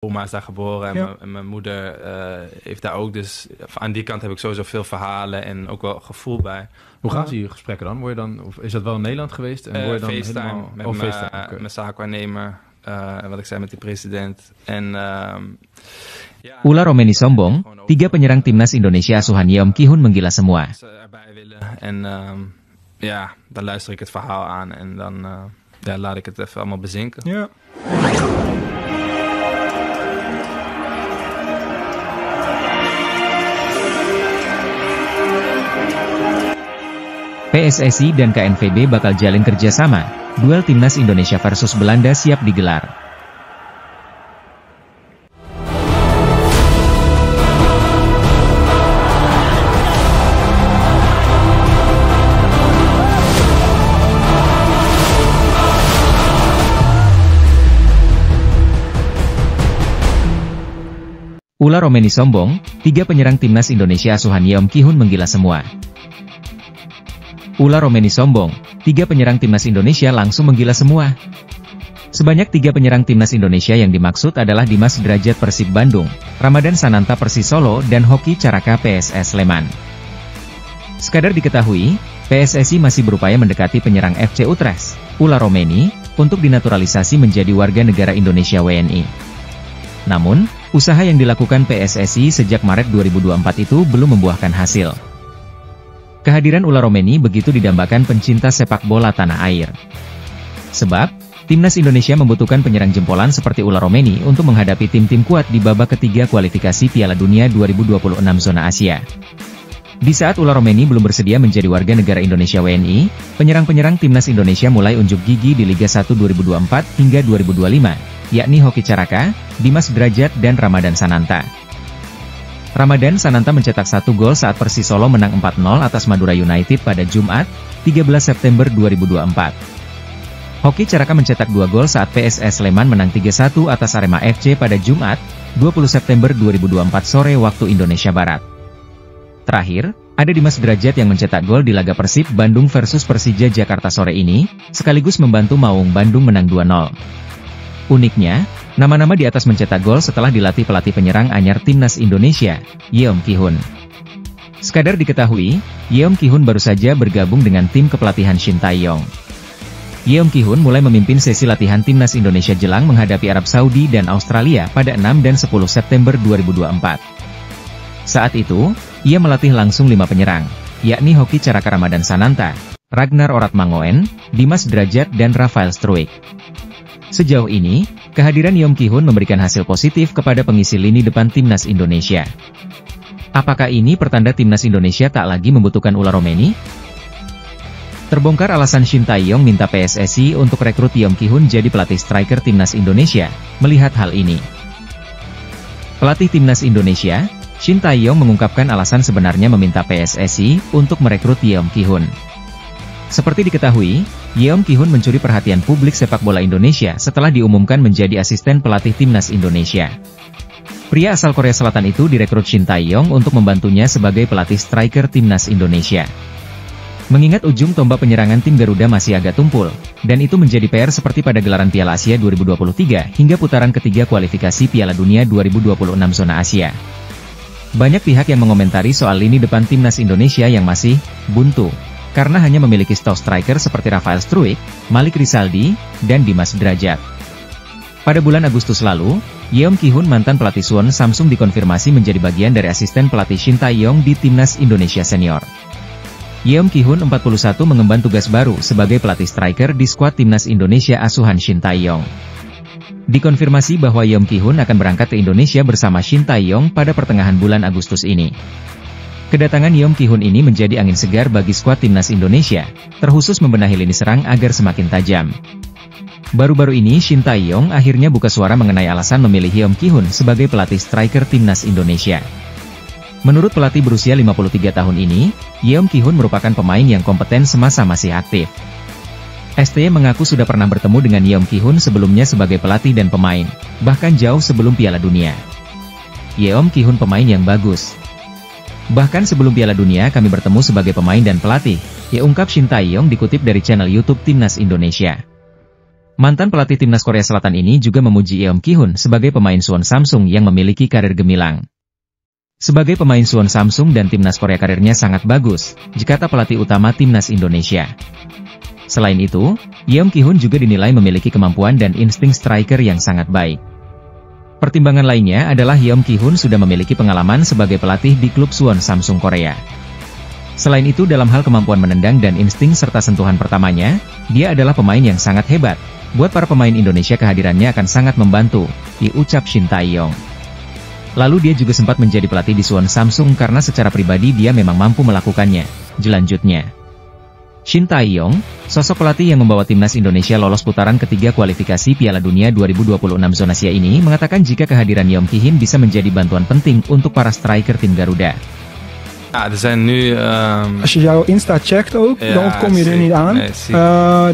oma is daar geboren Ja. en mijn moeder heeft daar ook. Dus aan die kant heb ik sowieso veel verhalen en ook wel gevoel bij. Hoe gaan ze die gesprekken dan? Word je dan, of is dat wel in Nederland geweest? En word je dan FaceTime helemaal... met FaceTime, oké. mijn zaakwaarnemer. Wat ik zei met die president. En Ular Romeni sombong, 3 penyerang timnas Indonesia asuhan Yeom Ki-hun menggila semua. ze erbij willen. En ja, dan luister ik het verhaal aan en dan laat ik het even allemaal bezinken. Ja. PSSI dan KNVB bakal jalin kerjasama. Duel timnas Indonesia versus Belanda siap digelar. Ular Romeni sombong, 3 penyerang timnas Indonesia asuhan Yeom Ki-hun menggila semua. Ular Romeni sombong, 3 penyerang timnas Indonesia langsung menggila semua. Sebanyak 3 penyerang timnas Indonesia yang dimaksud adalah Dimas Derajat Persib Bandung, Ramadan Sananta Persis Solo dan Hoki Caraka PSS Sleman. Sekadar diketahui, PSSI masih berupaya mendekati penyerang FC Utrecht, Ular Romeni, untuk dinaturalisasi menjadi warga negara Indonesia WNI. Namun, usaha yang dilakukan PSSI sejak Maret 2024 itu belum membuahkan hasil. Kehadiran Ular Romeni begitu didambakan pencinta sepak bola tanah air. Sebab, timnas Indonesia membutuhkan penyerang jempolan seperti Ular Romeni untuk menghadapi tim-tim kuat di babak ketiga kualifikasi Piala Dunia 2026 zona Asia. Di saat Ular Romeni belum bersedia menjadi warga negara Indonesia WNI, penyerang-penyerang timnas Indonesia mulai unjuk gigi di Liga 1 2024 hingga 2025, yakni Hoki Caraka, Dimas Derajat dan Ramadan Sananta. Ramadan Sananta mencetak 1 gol saat Persis Solo menang 4-0 atas Madura United pada Jumat, 13 September 2024. Hoki Caraka mencetak 2 gol saat PSS Sleman menang 3-1 atas Arema FC pada Jumat, 20 September 2024 sore waktu Indonesia Barat. Terakhir, ada Dimas Derajat yang mencetak gol di laga Persib Bandung versus Persija Jakarta sore ini, sekaligus membantu Maung Bandung menang 2-0. Uniknya, nama-nama di atas mencetak gol setelah dilatih pelatih penyerang anyar timnas Indonesia, Yeom Ki-hun. Sekadar diketahui, Yeom Ki-hun baru saja bergabung dengan tim kepelatihan Shin Tae-yong. Yeom Ki-hun mulai memimpin sesi latihan timnas Indonesia jelang menghadapi Arab Saudi dan Australia pada 6 dan 10 September 2024. Saat itu, ia melatih langsung 5 penyerang, yakni Hoki Caraka Ramadan Sananta, Ragnar Oratmangoen, Dimas Derajat dan Rafael Struijk. Sejauh ini, kehadiran Yeom Ki-hun memberikan hasil positif kepada pengisi lini depan timnas Indonesia. Apakah ini pertanda timnas Indonesia tak lagi membutuhkan Ular Romeni? Terbongkar alasan Shin Tae-yong minta PSSI untuk rekrut Yeom Ki-hun jadi pelatih striker timnas Indonesia, melihat hal ini. Pelatih timnas Indonesia, Shin Tae-yong mengungkapkan alasan sebenarnya meminta PSSI untuk merekrut Yeom Ki-hun. Seperti diketahui, Yeom Ki-hun mencuri perhatian publik sepak bola Indonesia setelah diumumkan menjadi asisten pelatih timnas Indonesia. Pria asal Korea Selatan itu direkrut Shin Tae-yong untuk membantunya sebagai pelatih striker timnas Indonesia. Mengingat ujung tombak penyerangan tim Garuda masih agak tumpul, dan itu menjadi PR seperti pada gelaran Piala Asia 2023 hingga putaran ketiga kualifikasi Piala Dunia 2026 zona Asia. Banyak pihak yang mengomentari soal lini depan timnas Indonesia yang masih buntu, karena hanya memiliki star striker seperti Rafael Struijk, Malik Rizaldi, dan Dimas Derajat. Pada bulan Agustus lalu, Yeom Ki-hun mantan pelatih Suwon Samsung dikonfirmasi menjadi bagian dari asisten pelatih Shin Tae-yong di timnas Indonesia senior. Yeom Ki-hun 41 mengemban tugas baru sebagai pelatih striker di skuad timnas Indonesia asuhan Shin Tae-yong. Dikonfirmasi bahwa Yeom Ki-hun akan berangkat ke Indonesia bersama Shin Tae-yong pada pertengahan bulan Agustus ini. Kedatangan Yeom Ki-hun ini menjadi angin segar bagi skuad timnas Indonesia, terkhusus membenahi lini serang agar semakin tajam. Baru-baru ini Shin Tae-yong akhirnya buka suara mengenai alasan memilih Yeom Ki-hun sebagai pelatih striker timnas Indonesia. Menurut pelatih berusia 53 tahun ini, Yeom Ki-hun merupakan pemain yang kompeten semasa masih aktif. STY mengaku sudah pernah bertemu dengan Yeom Ki-hun sebelumnya sebagai pelatih dan pemain, bahkan jauh sebelum Piala Dunia. Yeom Ki-hun pemain yang bagus. Bahkan sebelum Piala Dunia kami bertemu sebagai pemain dan pelatih, ya ungkap Shin Tae-yong dikutip dari channel YouTube Timnas Indonesia. Mantan pelatih timnas Korea Selatan ini juga memuji Yeom Ki-hun sebagai pemain Suwon Samsung yang memiliki karir gemilang. Sebagai pemain Suwon Samsung dan timnas Korea karirnya sangat bagus, dikata pelatih utama timnas Indonesia. Selain itu, Yeom Ki-hun juga dinilai memiliki kemampuan dan insting striker yang sangat baik. Pertimbangan lainnya adalah Yeom Ki-hun sudah memiliki pengalaman sebagai pelatih di klub Suwon Samsung Korea. Selain itu dalam hal kemampuan menendang dan insting serta sentuhan pertamanya, dia adalah pemain yang sangat hebat. Buat para pemain Indonesia kehadirannya akan sangat membantu, diucap Shin Tae-yong. Lalu dia juga sempat menjadi pelatih di Suwon Samsung karena secara pribadi dia memang mampu melakukannya, jelanjutnya. Shin Tae-yong, sosok pelatih yang membawa timnas Indonesia lolos putaran ketiga kualifikasi Piala Dunia 2026 zona Asia ini mengatakan jika kehadiran Yeom Ki-hun bisa menjadi bantuan penting untuk para striker tim Garuda. Ja, er zijn nu... Als je jouw Insta checkt ook, Ja, dan kom je er niet aan. nee, zie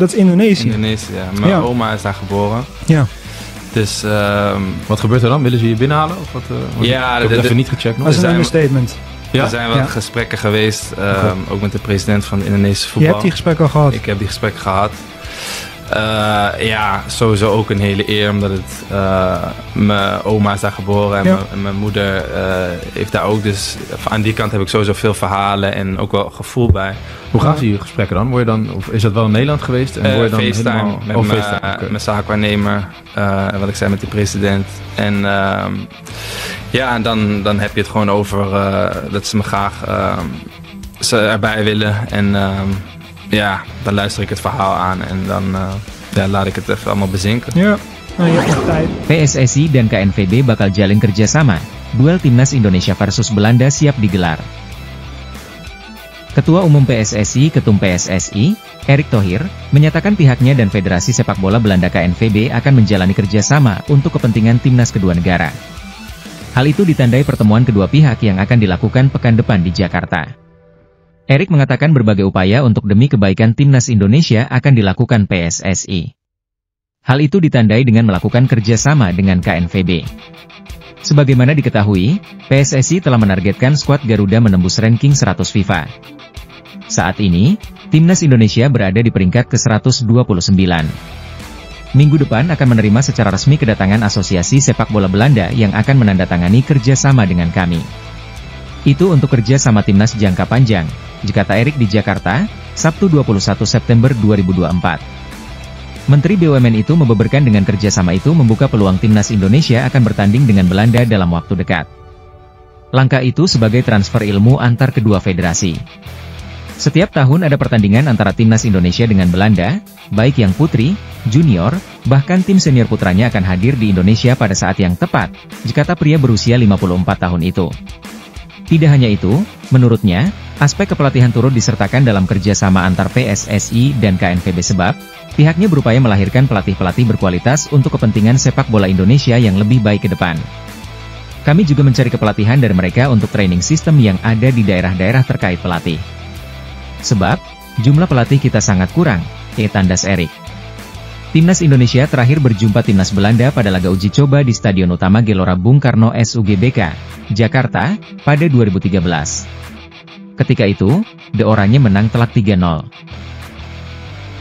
Dat is Indonesië. Indonesië, ja. Mijn Ja. oma is daar geboren. Ja. Dus Wat gebeurt er dan? Willen ze je binnenhalen? Of wat, want Ja, ik heb het even niet gecheckt nog. Dat is een zijn- understatement. er zijn wel Ja. gesprekken geweest, ook met de president van de Indonesische Je voetbal. hebt die gesprekken al gehad. Ik heb die gesprekken gehad. Ja, sowieso ook een hele eer, omdat het mijn oma is daar geboren en Ja. mijn moeder heeft daar ook. Dus aan die kant heb ik sowieso veel verhalen en ook wel gevoel bij. Hoe gaan ze je gesprekken dan? Word je dan? Of is dat wel in Nederland geweest? En word je dan FaceTime helemaal... met Oh, mijn- FaceTime, oké. mijn zaakwaarnemer, wat ik zei met die president. En ja, dan heb je het gewoon over dat ze me graag ze erbij willen. En ja, dan luister ik het verhaal aan en dan ja, laat ik het even allemaal bezinken. Ja, nou, je hebt nog tijd. PSSI dan KNVB bakal jalin kerjasama. Duel Timnas Indonesia versus Belanda siap digelar. Ketua Umum PSSI Ketum PSSI, Erick Thohir, menyatakan pihaknya dan Federasi Sepak Bola Belanda KNVB akan menjalani kerjasama untuk kepentingan timnas kedua negara. Hal itu ditandai pertemuan kedua pihak yang akan dilakukan pekan depan di Jakarta. Erick mengatakan berbagai upaya untuk demi kebaikan timnas Indonesia akan dilakukan PSSI. Hal itu ditandai dengan melakukan kerjasama dengan KNVB. Sebagaimana diketahui, PSSI telah menargetkan skuad Garuda menembus ranking 100 FIFA. Saat ini, timnas Indonesia berada di peringkat ke-129. Minggu depan akan menerima secara resmi kedatangan Asosiasi Sepak Bola Belanda yang akan menandatangani kerjasama dengan kami. Itu untuk kerjasama timnas jangka panjang, kata Erick di Jakarta, Sabtu 21 September 2024. Menteri BUMN itu membeberkan dengan kerjasama itu membuka peluang timnas Indonesia akan bertanding dengan Belanda dalam waktu dekat. Langkah itu sebagai transfer ilmu antar kedua federasi. Setiap tahun ada pertandingan antara timnas Indonesia dengan Belanda, baik yang putri, junior, bahkan tim senior putranya akan hadir di Indonesia pada saat yang tepat, kata pria berusia 54 tahun itu. Tidak hanya itu, menurutnya, aspek kepelatihan turut disertakan dalam kerjasama antar PSSI dan KNVB sebab, pihaknya berupaya melahirkan pelatih-pelatih berkualitas untuk kepentingan sepak bola Indonesia yang lebih baik ke depan. Kami juga mencari kepelatihan dari mereka untuk training system yang ada di daerah-daerah terkait pelatih. Sebab, jumlah pelatih kita sangat kurang, tandas Erick. Timnas Indonesia terakhir berjumpa timnas Belanda pada laga uji coba di Stadion Utama Gelora Bung Karno SUGBK, Jakarta, pada 2013. Ketika itu, The Oranye menang telak 3-0.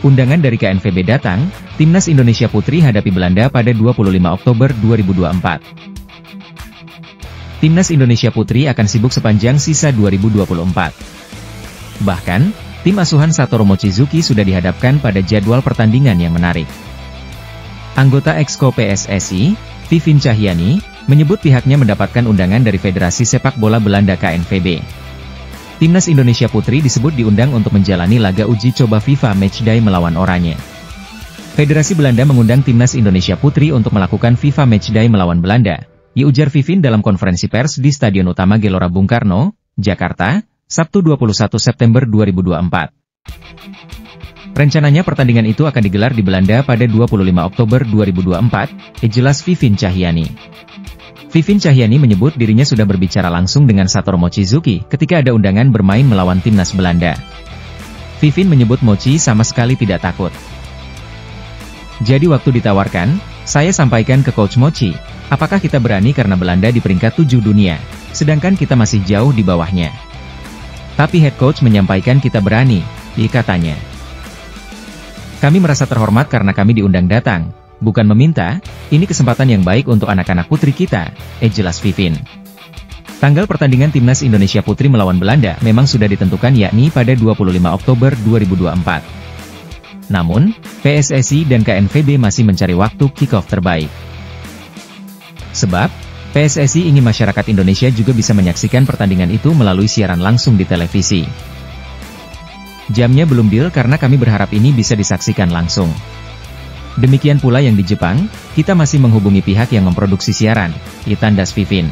Undangan dari KNVB datang, Timnas Indonesia Putri hadapi Belanda pada 25 Oktober 2024. Timnas Indonesia Putri akan sibuk sepanjang sisa 2024. Bahkan, tim asuhan Satoru Mochizuki sudah dihadapkan pada jadwal pertandingan yang menarik. Anggota Exco PSSI, Vivin Cahyani, menyebut pihaknya mendapatkan undangan dari Federasi Sepak Bola Belanda KNVB. Timnas Indonesia Putri disebut diundang untuk menjalani laga uji coba FIFA Matchday melawan Oranye. Federasi Belanda mengundang Timnas Indonesia Putri untuk melakukan FIFA Matchday melawan Belanda, ujar Vivin dalam konferensi pers di Stadion Utama Gelora Bung Karno, Jakarta, Sabtu 21 September 2024. Rencananya pertandingan itu akan digelar di Belanda pada 25 Oktober 2024, jelas Vivin Cahyani. Vivin Cahyani menyebut dirinya sudah berbicara langsung dengan Satoru Mochizuki ketika ada undangan bermain melawan timnas Belanda. Vivin menyebut Mochi sama sekali tidak takut. Jadi waktu ditawarkan, saya sampaikan ke Coach Mochi, apakah kita berani karena Belanda di peringkat 7 dunia, sedangkan kita masih jauh di bawahnya. Tapi head coach menyampaikan kita berani, katanya. Kami merasa terhormat karena kami diundang datang. Bukan meminta, ini kesempatan yang baik untuk anak-anak putri kita, jelas Vivin. Tanggal pertandingan Timnas Indonesia Putri melawan Belanda memang sudah ditentukan yakni pada 25 Oktober 2024. Namun, PSSI dan KNVB masih mencari waktu kick-off terbaik. Sebab, PSSI ingin masyarakat Indonesia juga bisa menyaksikan pertandingan itu melalui siaran langsung di televisi. Jamnya belum deal karena kami berharap ini bisa disaksikan langsung. Demikian pula yang di Jepang, kita masih menghubungi pihak yang memproduksi siaran, tandas Vivin.